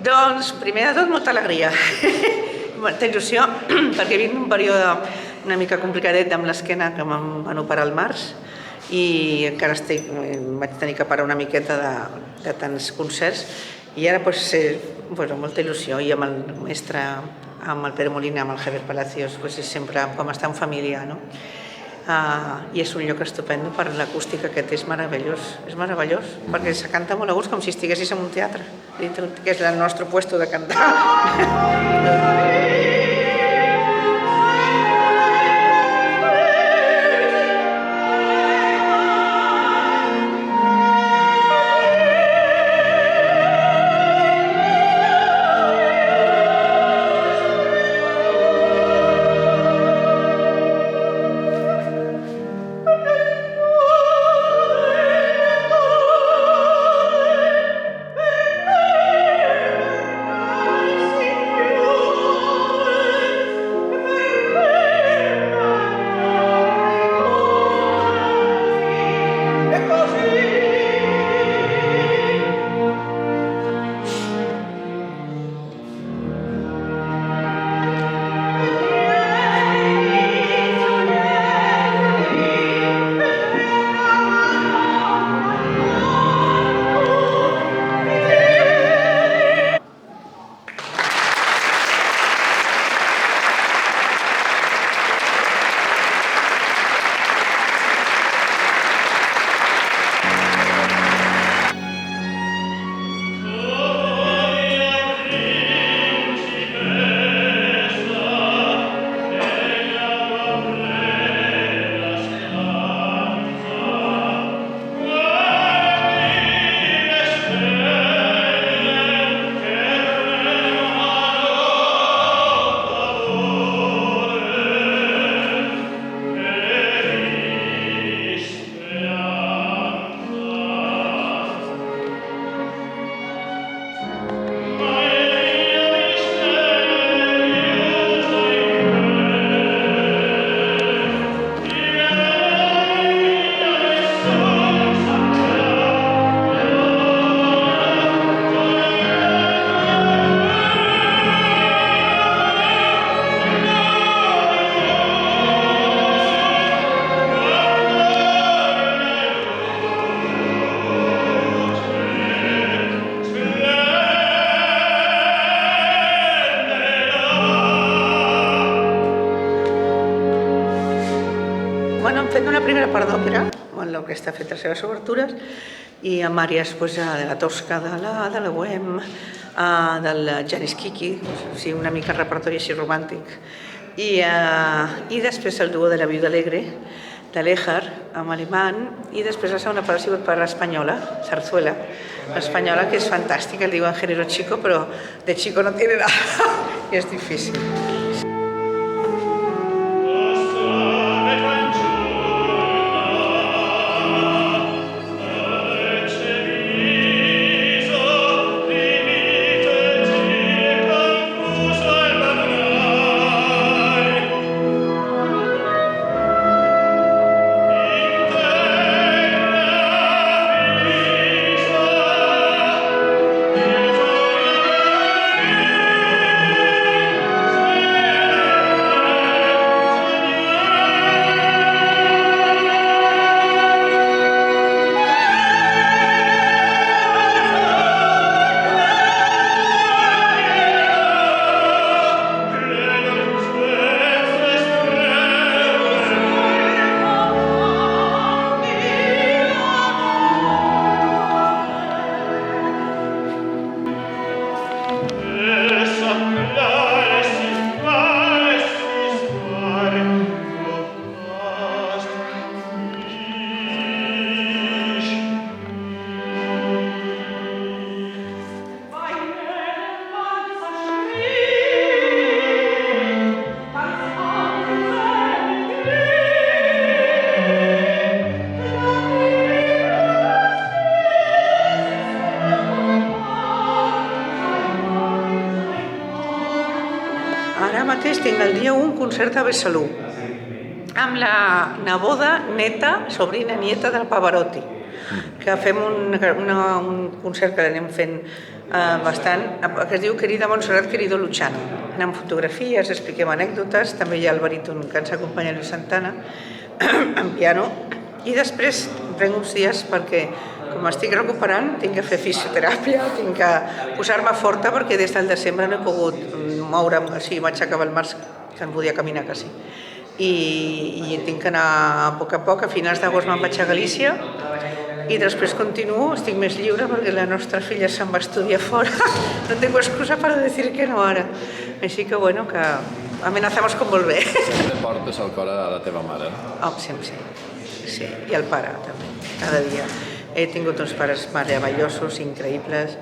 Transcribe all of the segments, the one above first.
Doncs, primer de tot, molta alegria. Molta il·lusió, perquè vinc d'un període una mica complicadet amb l'esquena que em van operar al març i encara vaig tenir que parar una miqueta de tants concerts i ara molta il·lusió i amb el mestre, amb el Pere Molina, amb el Javier Palacios, és sempre com estar en família, no? I és un lloc estupendo per l'acústica que té, és meravellós, perquè se canta molt a gust, com si estiguessis en un teatre, que és el nostre puesto de cantar. Hem fet una primera part d'òpera, en l'orquestra ha fet les seves obertures, i amb àrees de la Tosca, de la Bohème, del Janis Kiki, una mica repertori així romàntic, i després el duo de la Viuda Alegre, de Lejar, amb alemany, i després la segona part ha sigut per l'espanyola, Zarzuela, l'espanyola, que és fantàstica, el diuen género chico, però de chico no tiene nada, i és difícil. mateix tinc el dia 1 un concert a Besalú amb la neboda, neta, sobrina, nieta del Pavarotti, que fem un concert que l'anem fent bastant, que es diu Querida Montserrat, querido Luciano. Anem fotografies, expliquem anècdotes, també hi ha el baríton que ens acompanya, Lluís Santana, en piano, i després prenc uns dies perquè, com estic recuperant, tinc que fer fisioteràpia, tinc que posar-me forta perquè des del desembre no he pogut moure'm, o sigui, vaig acabar el març que em podia caminar quasi. I tinc que anar a poc, a finals d'agost me'n vaig a Galícia i després continuo, estic més lliure perquè la nostra filla se'n va estudiar fora. No tengo excusa para decir que no ara. Així que, bueno, que amenazamos con volver. Sempre portes al cor a la teva mare. Oh, sempre, sí. I al pare, també, cada dia. He tingut uns pares meravellosos, increïbles,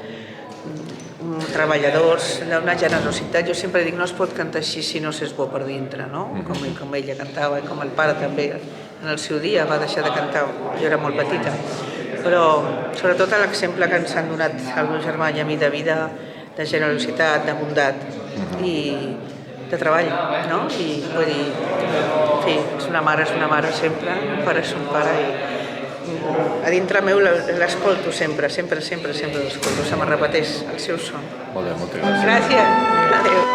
treballadors, una generositat. Jo sempre dic, no es pot cantar així si no s'és bo per dintre, no? Com ella cantava, i com el pare també en el seu dia va deixar de cantar, jo era molt petita. Però sobretot l'exemple que ens han donat el meu germà i a mi de vida, de generositat, de bondat i de treball, no? I vull dir, en fi, és una mare sempre, un pare és un pare i a dintre meu l'escolto sempre l'escolto, se me repeteix el seu son. Molt bé, moltes gràcies. Gràcies, adéu.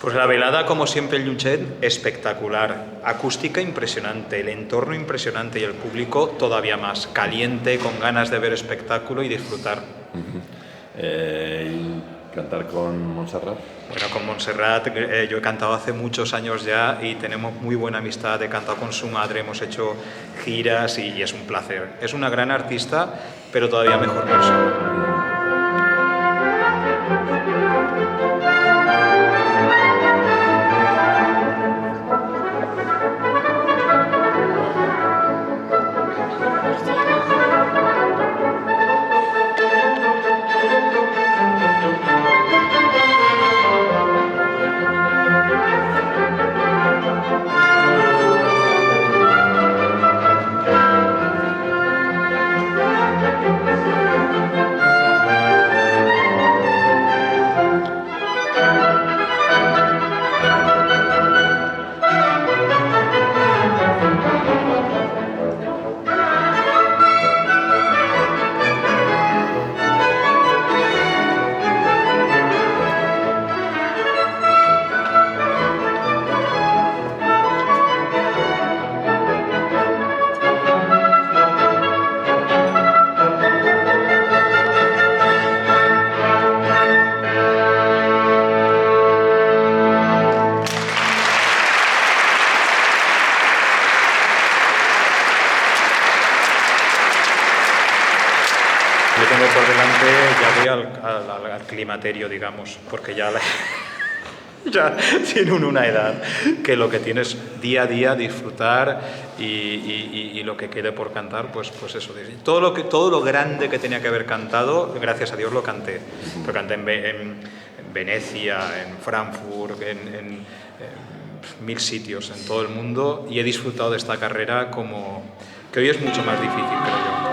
Pues la velada, como siempre, en Llutxent, espectacular. Acústica impresionante, el entorno impresionante y el público todavía más caliente, con ganas de ver espectáculo y disfrutar. ¿Y cantar con Montserrat? Bueno, con Montserrat yo he cantado hace muchos años ya y tenemos muy buena amistad. He cantado con su madre, hemos hecho giras y es un placer. Es una gran artista, pero todavía mejor persona. Yo tengo por delante, ya voy al climaterio, digamos, porque ya tiene uno una edad que lo que tienes día a día disfrutar y lo que quede por cantar, pues eso. Todo lo grande que tenía que haber cantado, gracias a Dios lo canté. Lo canté en Venecia, en Frankfurt, en 1000 sitios en todo el mundo y he disfrutado de esta carrera que hoy es mucho más difícil, creo yo.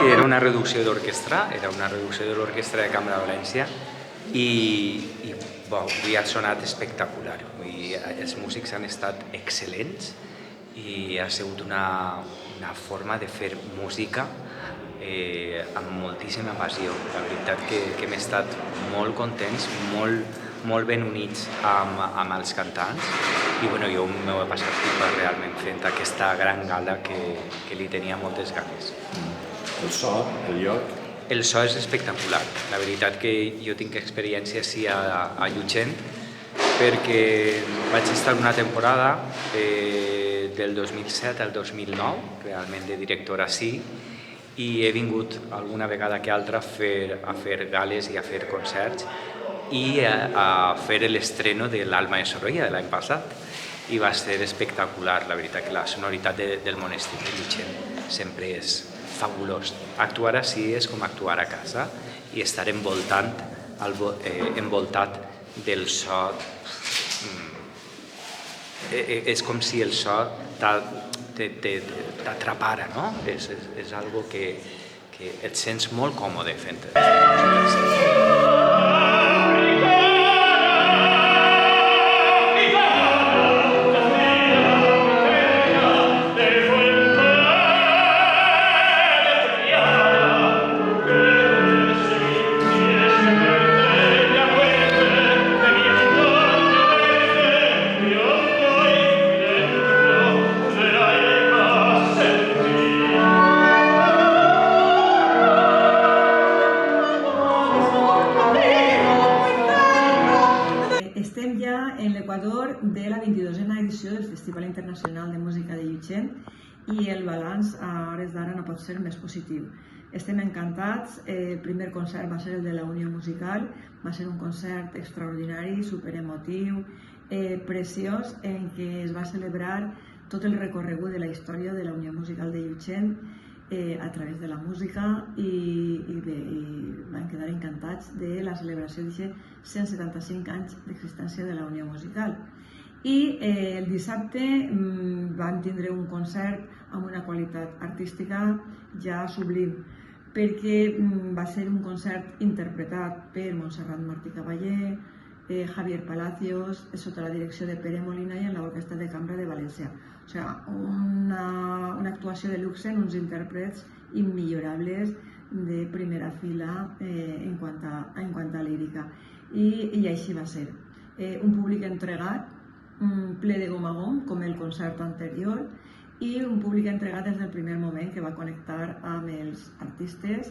era una reducció d'orquestra, era una reducció de l'Orquestra de Cambra de València i avui ha sonat espectacular. Els músics han estat excel·lents i ha sigut una forma de fer música amb moltíssima passió. La veritat que hem estat molt contents, molt ben units amb els cantants i jo m'ho he passat pipa realment fent aquesta gran gala que li tenia moltes ganes. El so, el lloc... El so és espectacular. La veritat que jo tinc experiència sí a Llutxent perquè vaig estar una temporada del 2007 al 2009, realment de director ací, i he vingut alguna vegada que altra a fer gales i a fer concerts i a fer l'estreno de l'Alma de Sorolla de l'any passat i va ser espectacular. La veritat que la sonoritat del monestir de Llutxent sempre és fabulós. Actuar ací és com actuar a casa i estar envoltat del so. És com si el so t'atrapara, no? És algo que et sents molt còmode fent música. Estem ja en l'equador de la 22a edició del Festival Internacional de Música de Llutxent i el balanç a hores d'ara no pot ser més positiu. Estem encantats, el primer concert va ser el de la Unió Musical, va ser un concert extraordinari, superemotiu, preciós, en què es va celebrar tot el recorregut de la història de la Unió Musical de Llutxent a través de la música i van quedar encantats de la celebració d'aquests 175 anys d'existència de la Unió Musical. I el dissabte van tindre un concert amb una qualitat artística ja sublim, perquè va ser un concert interpretat per Montserrat Martí Cavallé, Javier Palacios, sota la direcció de Pere Molina i en l'Orquestra de Cambra de València. O sigui, una actuació de luxe en uns intèrprets immillorables de primera fila en quant a lírica. I així va ser. Un públic entregat, ple de gom a gom, com el concert anterior, i un públic entregat des del primer moment que va connectar amb els artistes,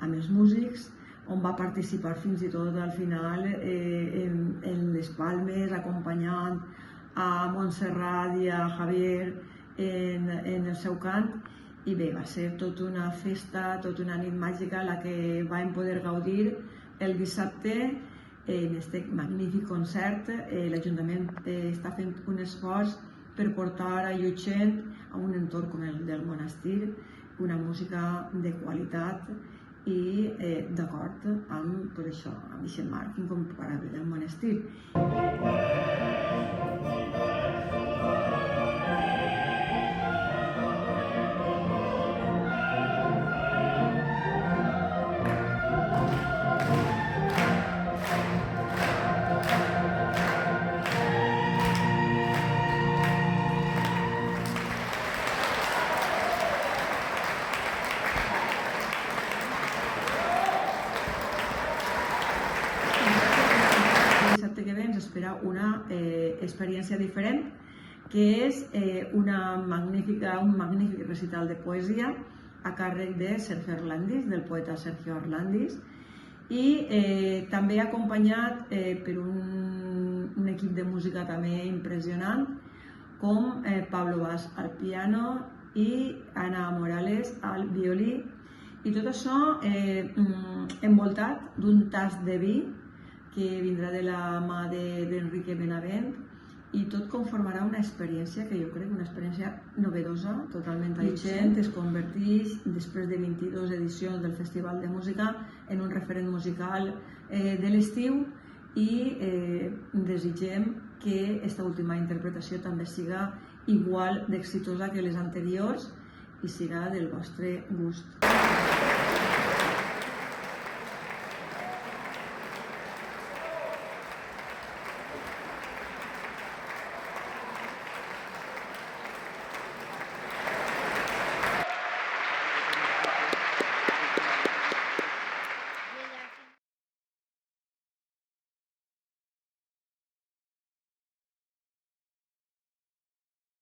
amb els músics, on va participar fins i tot al final en les palmes, acompanyant a Montserrat i a Javier en el seu cant. I bé, va ser tota una festa, tota una nit màgica la que vam poder gaudir el dissabte en aquest magnífic concert. L'Ajuntament està fent un esforç per portar a Llutxent a un entorn com el del monestir, una música de qualitat i d'acord amb tot això, amb aquest marc incomparable del monestir. Espera una experiència diferent, que és un magnífic recital de poesia a càrrec de Sergio Orlandis, del poeta Sergio Orlandis, i també acompanyat per un equip de música també impressionant, com Pablo Bas al piano i Ana Morales al violí, i tot això envoltat d'un tast de vi que vindrà de la mà d'Enrique Benavent, i tot conformarà una experiència que jo crec una experiència novedosa, totalment Llutxent, es converteix, després de 22 edicions del Festival de Música, en un referent musical de l'estiu, i desitgem que aquesta última interpretació també siga igual d'exitosa que les anteriors i siga del vostre gust.